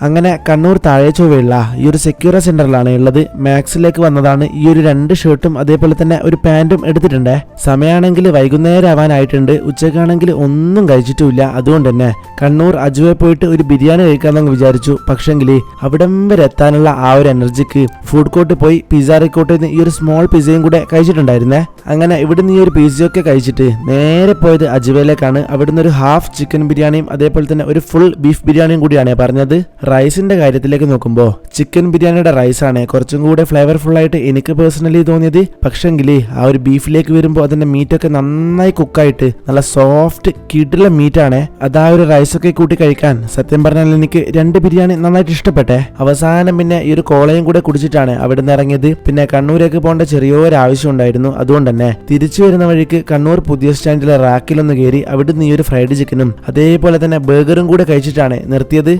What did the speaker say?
അങ്ങനെ കണ്ണൂർ താഴെ ചൊവ്വയുള്ള ഈ ഒരു സെക്യൂർ സെന്ററിലാണ് ഉള്ളത്. മാക്സിലേക്ക് വന്നതാണ്. ഈ ഒരു 2 ഷർട്ടും അതേപോലെ തന്നെ ഒരു പാന്റും എടുത്തിട്ടുണ്ട്. സമയമാണെങ്കിൽ വൈകുന്നേരം ആവാനായിട്ടുണ്ട്. ഉച്ചക്കാണെങ്കിൽ ഒന്നും കഴിച്ചിട്ടുമില്ല. അതുകൊണ്ട് തന്നെ കണ്ണൂർ അജുവെ പോയിട്ട് ഒരു ബിരിയാണി കഴിക്കാമെന്ന് വിചാരിച്ചു. പക്ഷെങ്കിൽ അവിടം വരെ എത്താനുള്ള ആ ഒരു എനർജിക്ക് ഫുഡ് കോർട്ട് പോയി പിസ്സ റിക്കോർട്ടിൽ നിന്ന് ഈ ഒരു സ്മോൾ പിസ്സയും കൂടെ കഴിച്ചിട്ടുണ്ടായിരുന്നേ. അങ്ങനെ ഇവിടുന്ന് ഈ ഒരു പിസ്സയൊക്കെ കഴിച്ചിട്ട് നേരെ പോയത് അജുവയിലേക്കാണ്. അവിടുന്ന് ഒരു ഹാഫ് ചിക്കൻ ബിരിയാണിയും അതേപോലെ തന്നെ ഒരു ഫുൾ ബീഫ് ബിരിയാണിയും കൂടിയാണ് പറഞ്ഞത്. റൈസിന്റെ കാര്യത്തിലേക്ക് നോക്കുമ്പോൾ ചിക്കൻ ബിരിയാണിയുടെ റൈസാണ് കുറച്ചും കൂടെ ഫ്ലേവർഫുൾ ആയിട്ട് എനിക്ക് പേഴ്സണലി തോന്നിയത്. പക്ഷെങ്കിൽ ആ ഒരു ബീഫിലേക്ക് വരുമ്പോൾ അതിന്റെ മീറ്റൊക്കെ നന്നായി കുക്കായിട്ട് നല്ല സോഫ്റ്റ് കിടില മീറ്റാണ്. അതാ ഒരു റൈസൊക്കെ കൂട്ടി കഴിക്കാൻ സത്യം പറഞ്ഞാൽ എനിക്ക് 2 ബിരിയാണി നന്നായിട്ട് ഇഷ്ടപ്പെട്ടെ. അവസാനം പിന്നെ ഈ ഒരു കോളയും കൂടെ കുടിച്ചിട്ടാണ് അവിടെ നിന്ന് ഇറങ്ങിയത്. പിന്നെ കണ്ണൂരേക്ക് പോകേണ്ട ചെറിയൊരു ആവശ്യം ഉണ്ടായിരുന്നു. അതുകൊണ്ട് തന്നെ തിരിച്ചു വരുന്ന വഴിക്ക് കണ്ണൂർ പുതിയ സ്റ്റാൻഡിലെ റാക്കിലൊന്ന് കയറി അവിടുന്ന് ഈ ഒരു ഫ്രൈഡ് ചിക്കനും അതേപോലെ തന്നെ ബർഗറും കൂടെ കഴിച്ചിട്ടാണ് നിർത്തിയത്.